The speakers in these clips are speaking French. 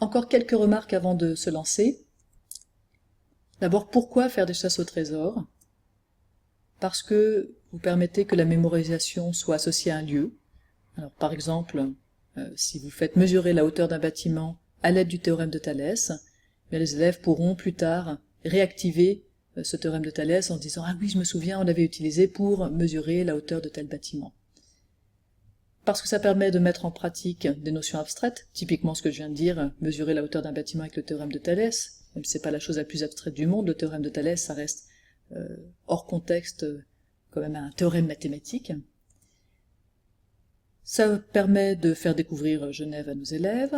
Encore quelques remarques avant de se lancer. D'abord, pourquoi faire des chasses au trésor? Parce que vous permettez que la mémorisation soit associée à un lieu. Alors, par exemple, si vous faites mesurer la hauteur d'un bâtiment à l'aide du théorème de Thalès, bien les élèves pourront plus tard réactiver ce théorème de Thalès en se disant « Ah oui, je me souviens, on l'avait utilisé pour mesurer la hauteur de tel bâtiment ». Parce que ça permet de mettre en pratique des notions abstraites, typiquement ce que je viens de dire, mesurer la hauteur d'un bâtiment avec le théorème de Thalès, même si c'est pas la chose la plus abstraite du monde, le théorème de Thalès, ça reste hors contexte quand même un théorème mathématique. Ça permet de faire découvrir Genève à nos élèves,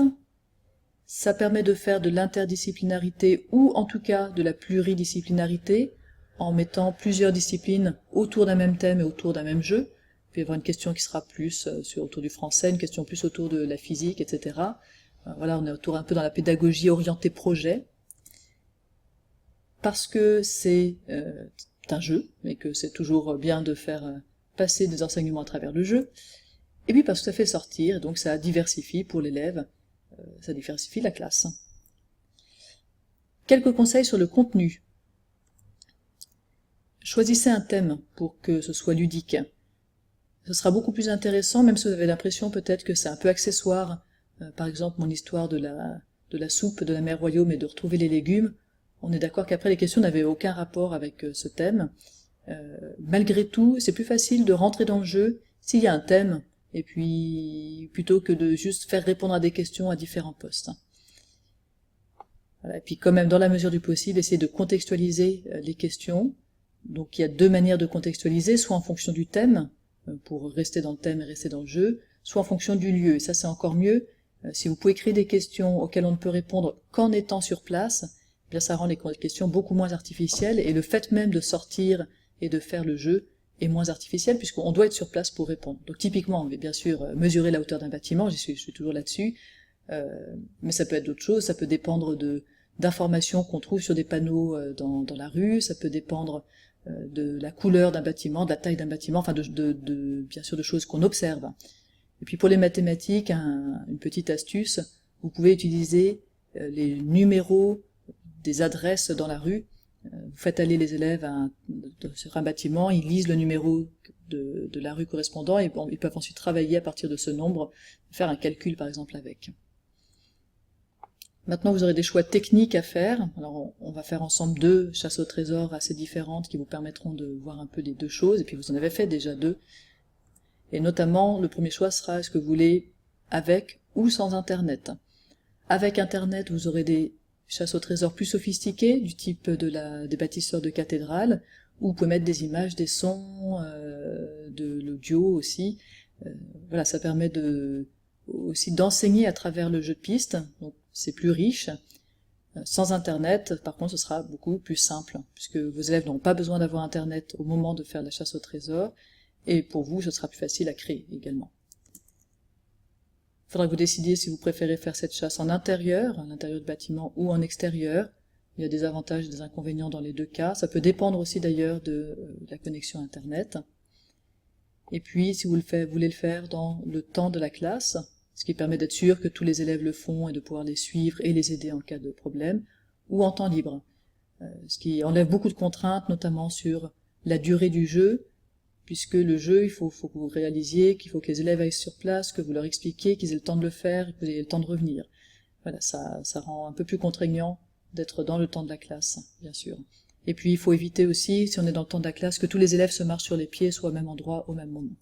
ça permet de faire de l'interdisciplinarité ou en tout cas de la pluridisciplinarité en mettant plusieurs disciplines autour d'un même thème et autour d'un même jeu. Il peut y avoir une question qui sera plus autour du français, une question plus autour de la physique, etc. Voilà, on est autour un peu dans la pédagogie orientée projet. Parce que c'est un jeu, et que c'est toujours bien de faire passer des enseignements à travers le jeu. Et puis parce que ça fait sortir, et donc ça diversifie pour l'élève, ça diversifie la classe. Quelques conseils sur le contenu. Choisissez un thème pour que ce soit ludique. Ce sera beaucoup plus intéressant, même si vous avez l'impression peut-être que c'est un peu accessoire. Par exemple, mon histoire de la soupe de la mère Royaume et de retrouver les légumes. On est d'accord qu'après les questions n'avaient aucun rapport avec ce thème. Malgré tout, c'est plus facile de rentrer dans le jeu s'il y a un thème, et puis plutôt que de juste faire répondre à des questions à différents postes. Voilà, et puis quand même, dans la mesure du possible, essayer de contextualiser les questions. Donc il y a deux manières de contextualiser, soit en fonction du thème, pour rester dans le thème et rester dans le jeu, soit en fonction du lieu. Et ça, c'est encore mieux. Si vous pouvez créer des questions auxquelles on ne peut répondre qu'en étant sur place, eh bien ça rend les questions beaucoup moins artificielles, et le fait même de sortir et de faire le jeu est moins artificiel, puisqu'on doit être sur place pour répondre. Donc typiquement, on va bien sûr mesurer la hauteur d'un bâtiment, je suis toujours là-dessus, mais ça peut être d'autres choses, ça peut dépendre d'informations qu'on trouve sur des panneaux dans la rue, ça peut dépendre de la couleur d'un bâtiment, de la taille d'un bâtiment, enfin bien sûr de choses qu'on observe. Et puis pour les mathématiques, une petite astuce, vous pouvez utiliser les numéros des adresses dans la rue. Vous faites aller les élèves sur un bâtiment, ils lisent le numéro de la rue correspondant et ils peuvent ensuite travailler à partir de ce nombre, faire un calcul par exemple avec. Maintenant vous aurez des choix techniques à faire. Alors on va faire ensemble deux chasses au trésor assez différentes qui vous permettront de voir un peu les deux choses, et puis vous en avez fait déjà deux. Et notamment le premier choix sera est-ce que vous voulez avec ou sans internet. Avec internet vous aurez des chasses au trésor plus sophistiquées, du type des bâtisseurs de cathédrales, où vous pouvez mettre des images, des sons, de l'audio aussi. Voilà, ça permet aussi d'enseigner à travers le jeu de piste, donc c'est plus riche. Sans internet, par contre, ce sera beaucoup plus simple, puisque vos élèves n'auront pas besoin d'avoir internet au moment de faire la chasse au trésor, et pour vous, ce sera plus facile à créer également. Il faudra que vous décidiez si vous préférez faire cette chasse en intérieur, à l'intérieur du bâtiment, ou en extérieur. Il y a des avantages et des inconvénients dans les deux cas. Ça peut dépendre aussi d'ailleurs de la connexion Internet. Et puis, si vous voulez le faire dans le temps de la classe, ce qui permet d'être sûr que tous les élèves le font et de pouvoir les suivre et les aider en cas de problème, ou en temps libre. Ce qui enlève beaucoup de contraintes, notamment sur la durée du jeu, puisque le jeu, il faut que vous réalisiez qu'il faut que les élèves aillent sur place, que vous leur expliquiez, qu'ils aient le temps de le faire, que vous ayez le temps de revenir. Voilà, ça rend un peu plus contraignant d'être dans le temps de la classe, bien sûr. Et puis il faut éviter aussi, si on est dans le temps de la classe, que tous les élèves se marchent sur les pieds, soient au même endroit, au même moment.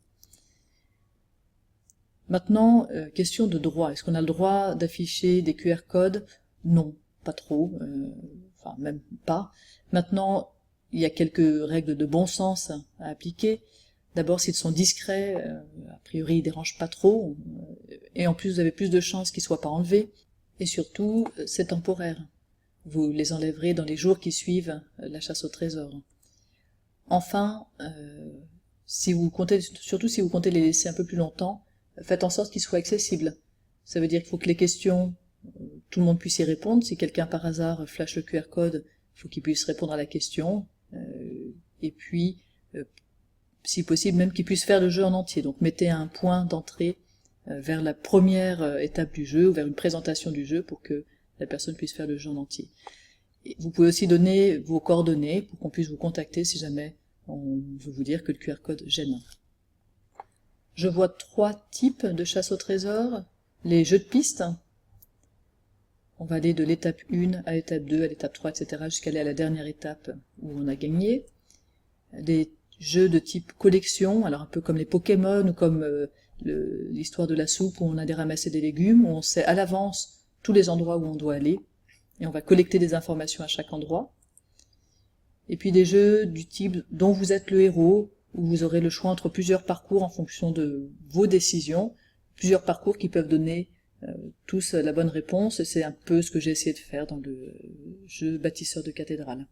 Maintenant, question de droit. Est-ce qu'on a le droit d'afficher des QR codes? Non, pas trop, enfin même pas. Maintenant, il y a quelques règles de bon sens à appliquer. D'abord, s'ils sont discrets, a priori ils dérangent pas trop, et en plus vous avez plus de chances qu'ils soient pas enlevés. Et surtout, c'est temporaire. Vous les enlèverez dans les jours qui suivent la chasse au trésor. Enfin, surtout si vous comptez les laisser un peu plus longtemps, faites en sorte qu'ils soient accessibles. Ça veut dire qu'il faut que les questions, tout le monde puisse y répondre. Si quelqu'un par hasard flash le QR code, il faut qu'il puisse répondre à la question. Et puis, si possible, même qu'il puisse faire le jeu en entier. Donc mettez un point d'entrée vers la première étape du jeu, ou vers une présentation du jeu pour que la personne puisse faire le jeu en entier. Et vous pouvez aussi donner vos coordonnées pour qu'on puisse vous contacter si jamais on veut vous dire que le QR code gêne. Je vois 3 types de chasse au trésor. Les jeux de piste. On va aller de l'étape 1 à l'étape 2, à l'étape 3, etc. jusqu'à aller à la dernière étape où on a gagné. Des jeux de type collection, alors un peu comme les Pokémon ou comme l'histoire de la soupe où on a des ramassés des légumes, où on sait à l'avance tous les endroits où on doit aller, et on va collecter des informations à chaque endroit. Et puis des jeux du type dont vous êtes le héros, où vous aurez le choix entre plusieurs parcours en fonction de vos décisions, plusieurs parcours qui peuvent donner tous la bonne réponse, et c'est un peu ce que j'ai essayé de faire dans le jeu Bâtisseur de cathédrale.